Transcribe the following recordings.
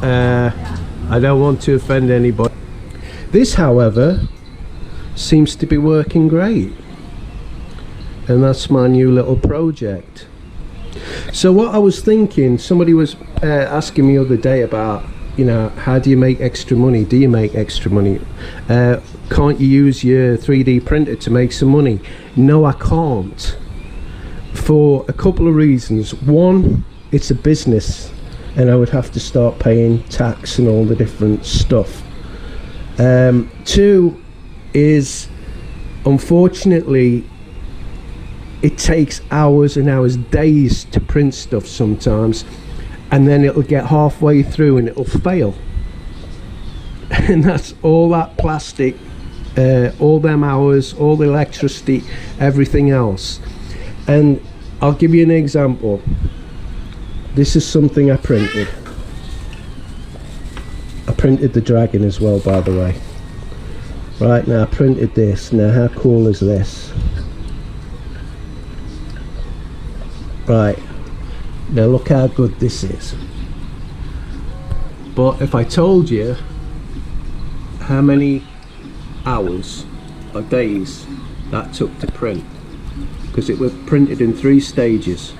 I don't want to offend anybody. This, however, seems to be working great, and that's my new little project. So what I was thinking, somebody was asking me the other day about, you know, how do you make extra money? Do you make extra money? Can't you use your 3D printer to make some money? No, I can't, for a couple of reasons. One, it's a business, and I would have to start paying tax and all the different stuff. Two is, unfortunately, it takes hours and hours, days to print stuff sometimes, and then it'll get halfway through and it'll fail. And that's all that plastic, all them hours, all the electricity, everything else. And I'll give you an example. This is something I printed. I printed the dragon as well, by the way. Right, now I printed this. Now how cool is this? Right, now look how good this is. But if I told you how many hours or days that took to print, because it was printed in 3 stages.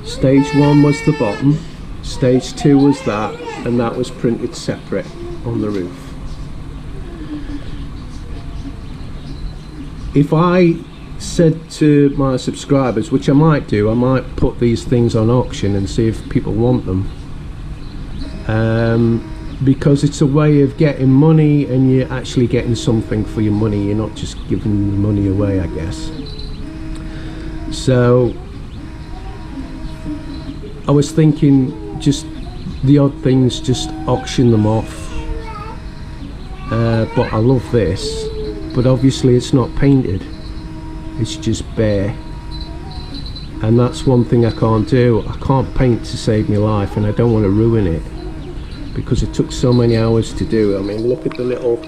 Stage 1 was the bottom, stage 2 was that, and that was printed separate on the roof. If I said to my subscribers, which I might do, I might put these things on auction and see if people want them, because it's a way of getting money, and you're actually getting something for your money. You're not just giving money away, I guess. So I was thinking, just the odd things, just auction them off. But I love this, but obviously it's not painted, it's just bare, and that's one thing I can't do. I can't paint to save my life, and I don't want to ruin it because it took so many hours to do. I mean, look at the little,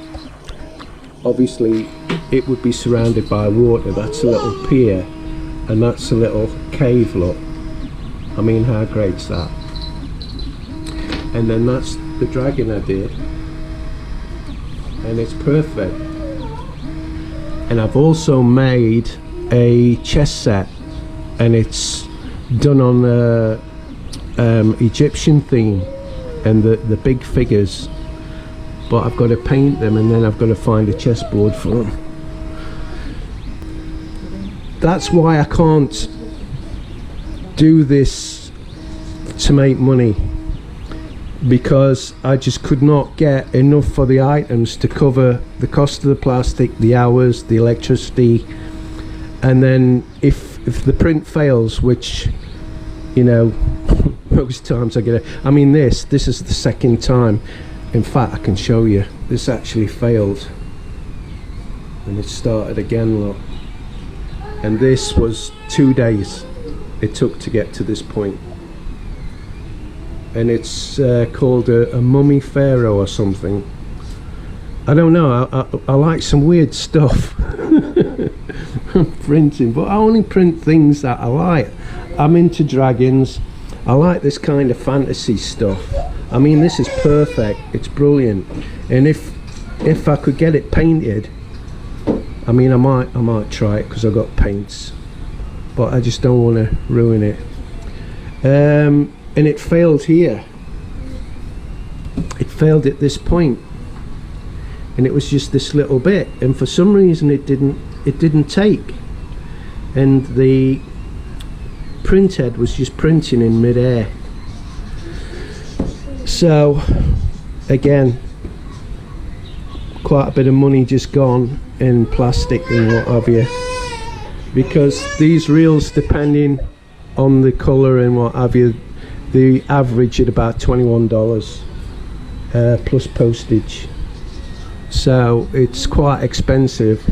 obviously it would be surrounded by water. That's a little pier, and that's a little cave, look. I mean, how great's that? And then that's the dragon I did, and it's perfect. And I've also made a chess set, and it's done on the Egyptian theme and the big figures, but I've got to paint them, and then I've got to find a chessboard for them. That's why I can't do this to make money, because I just could not get enough for the items to cover the cost of the plastic, the hours, the electricity. And then if the print fails, which, you know, most times I get it. I mean, this is the second time. In fact, I can show you, this actually failed and it started again, look. And this was 2 days it took to get to this point. And it's called a mummy pharaoh or something. I don't know, I like some weird stuff. Printing, but I only print things that I like. I'm into dragons. I like this kind of fantasy stuff. I mean, this is perfect, it's brilliant. And if I could get it painted, I mean, I might try it, because I've got paints, but I just don't want to ruin it. And it failed here. It failed at this point, and it was just this little bit, and for some reason it didn't take, and the print head was just printing in mid-air. So again, quite a bit of money just gone in plastic and what have you, because these reels, depending on the colour and what have you, the average at about $21 plus postage. So it's quite expensive,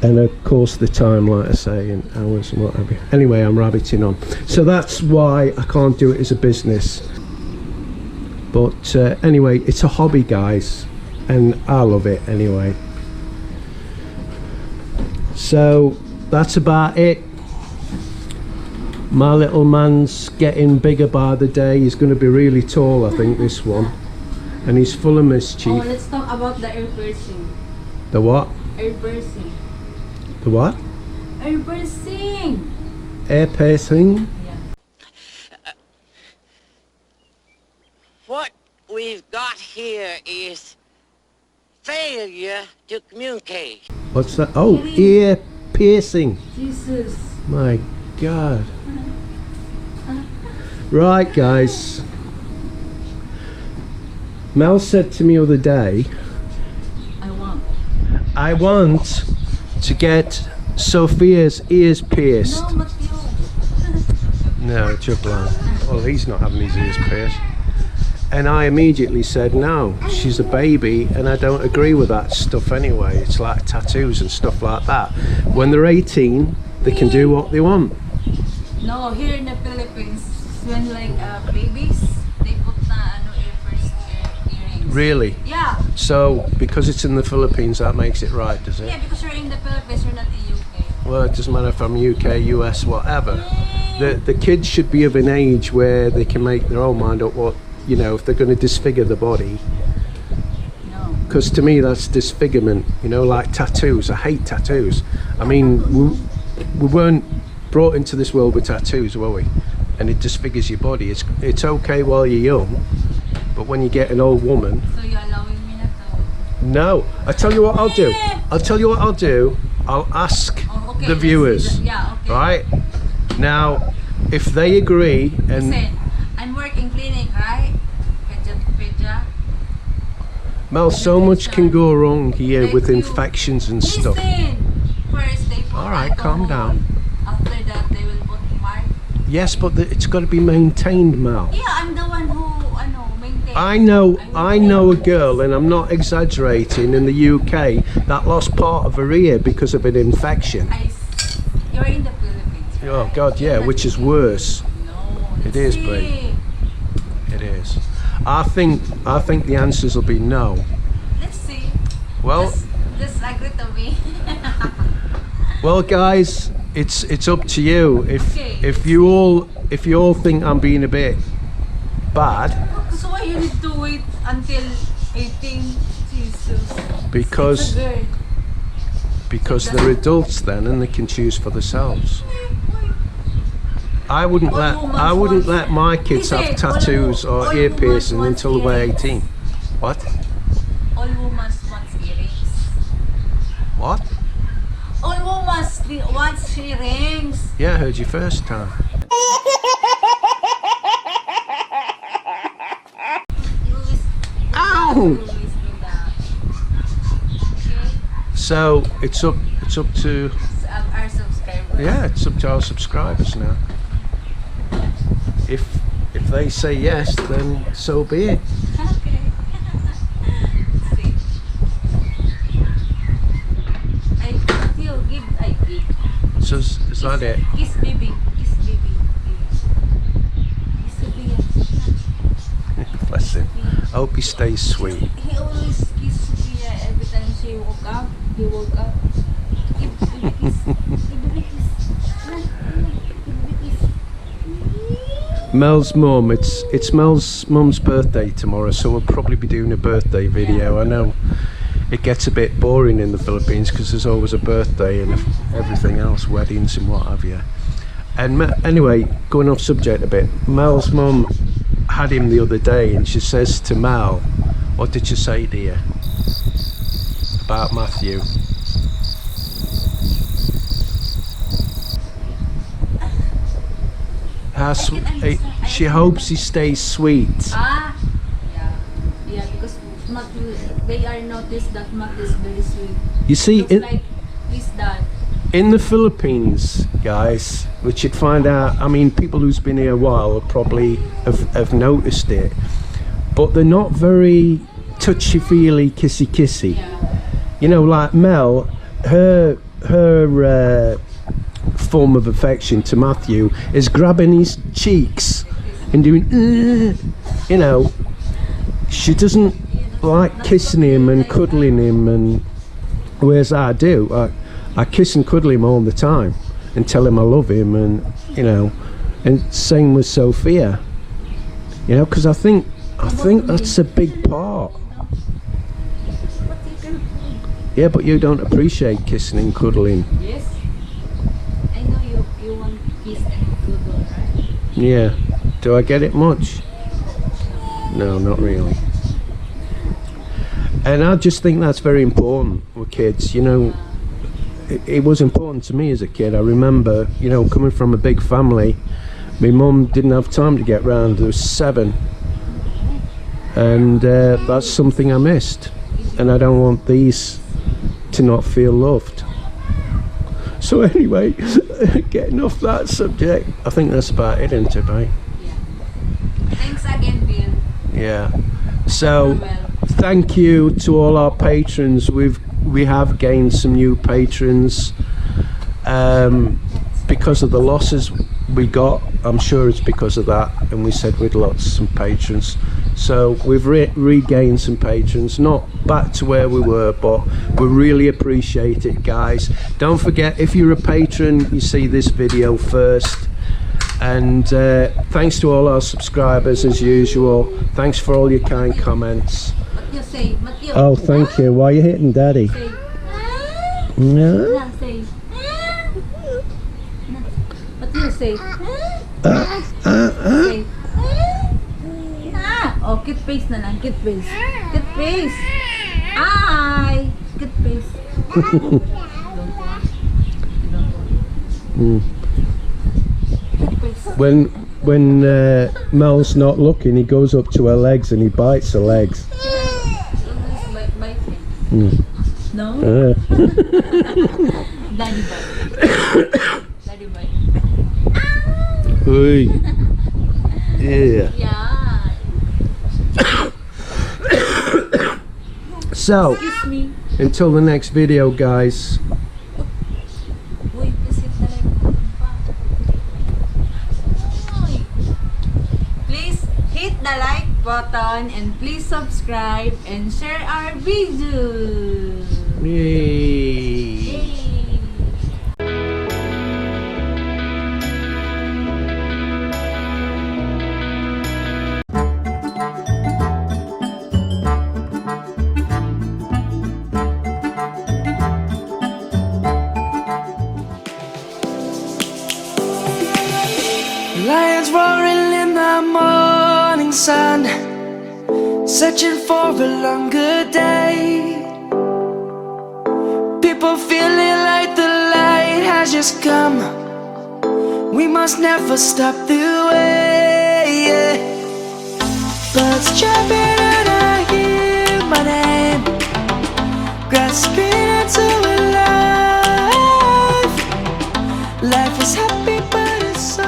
and of course the time, like I say, and hours and what have you. Anyway, I'm rabbiting on. So that's why I can't do it as a business. But anyway, it's a hobby, guys, and I love it anyway. So that's about it. My little man's getting bigger by the day. He's going to be really tall, I think, this one. And he's full of mischief. Oh, let's talk about the air piercing. The what? Air piercing. The what? Air piercing. Air piercing? Yeah. What we've got here is failure to communicate. What's that? Oh, ear piercing. Jesus. My God. Right, guys. Mel said to me the other day, I want to get Sophia's ears pierced. No, but you. No, Jubilant. Well, he's not having his ears pierced. And I immediately said, no, she's a baby and I don't agree with that stuff anyway. It's like tattoos and stuff like that. When they're 18, they can do what they want. No, here in the Philippines, when like babies, they put na earrings. Really? Yeah. So, because it's in the Philippines, that makes it right, does it? Yeah, because you're in the Philippines, you're not in UK. Well, it doesn't matter if I'm UK, US, whatever. The kids should be of an age where they can make their own mind up what, you know, if they're going to disfigure the body. No. Because to me, that's disfigurement, you know, like tattoos. I hate tattoos. I mean, we weren't brought into this world with tattoos, were we? And it disfigures your body. It's okay while you're young, but when you get an old woman... So you're allowing me not to... No, I tell you what I'll do. I'll tell you what I'll do. I'll ask okay, the viewers. Yeah, okay. Right? Now, if they agree and... Listen, I'm working clinic, right? Pedia. Mel, so much can go wrong here Like with you- infections and stuff. Listen, first they put Alright, calm alcohol. down. After that, they will put mark. Yes, but it's got to be maintained, Mel. Yeah, I'm the one who maintain. I know a girl, and I'm not exaggerating, in the UK that lost part of her ear because of an infection. You're in the Philippines. Oh right? God, yeah, You're not which is in- worse. No, It is, see. babe. It is. I think the answers will be no. Let's see. Well, Just agree to me. well, guys, it's up to you. Okay. If you all think I'm being a bit bad, So why you need to wait until 18? Jesus. because It's a girl. because they're adults then and they can choose for themselves. I wouldn't let my kids have tattoos or ear piercing until they're 18. What? All women want earrings. What? All women want earrings. Yeah, I heard you first time. Ow! Always do that. Okay? So it's up to Our subscribers. yeah, it's up to our subscribers now. If they say yes, then so be it. Okay. See. I feel give I give. So is that it? Kiss baby. Kiss baby. Kiss baby. Bless him. I hope he stays sweet. He always kiss Sophia every time she woke up. He woke up. Give baby kiss. Give baby kiss. Give baby kiss. Mel's mum, it's Mel's mum's birthday tomorrow, so we'll probably be doing a birthday video. I know it gets a bit boring in the Philippines because there's always a birthday and everything else, weddings and what have you. And anyway, going off subject a bit, Mel's mum had him the other day and she says to Mel, what did you say, dear, about Matthew? She hopes he stays sweet. Ah, yeah, because they are noticed that Matt is very sweet. You see, Looks like his dad. in the Philippines, guys, which you'd find out, I mean, people who's been here a while probably have noticed it, but they're not very touchy-feely, kissy-kissy. Yeah. You know, like Mel, her form of affection to Matthew is grabbing his cheeks and doing, you know, she doesn't like kissing him and cuddling him, and whereas I do. I kiss and cuddle him all the time and tell him I love him, and you know, And same with Sophia, you know, because I think that's a big part. Yeah, but you don't appreciate kissing and cuddling. Yes. I know you want kiss and cuddle, right? Yeah. Do I get it much? No, not really. And I just think that's very important with kids, you know. It was important to me as a kid. I remember, you know, coming from a big family, my mum didn't have time to get round. There was 7, and that's something I missed, and I don't want these to not feel loved. So anyway, getting off that subject, I think that's about it, isn't it, mate? Yeah. Thanks again, Bill. Yeah. So Well, thank you to all our patrons. We have gained some new patrons because of the losses we got. I'm sure it's because of that, and we said we'd lost some patrons, so we've regained some patrons, not back to where we were, but we really appreciate it, guys. Don't forget, if you're a patron, you see this video first. And thanks to all our subscribers as usual. Thanks for all your kind comments. Matthew, say. Matthew. Oh, thank you. Why are you hitting Daddy? Say. No. Na, say. Na. Matthew, say. Say. Oh, cute face na lang. Cute face. Cute face. Ay. Cute face. Don't want. You don't want. Mm. Cute face. When Mel's not looking, he goes up to her legs and he bites her legs. Always bite me. Mm. No? Daddy bite. Daddy bite. Hey. Yeah. Yeah. So, Excuse me. until the next video, guys. Uy, please hit the like button pa. Uy. Please hit the like button and please subscribe and share our video. Yay. Yay. Lions roaring in the morning sun, searching for a longer day. People feeling like the light has just come. We must never stop the way. Birds chirping and I hear my name, grasping into a life. Life is happy but it's so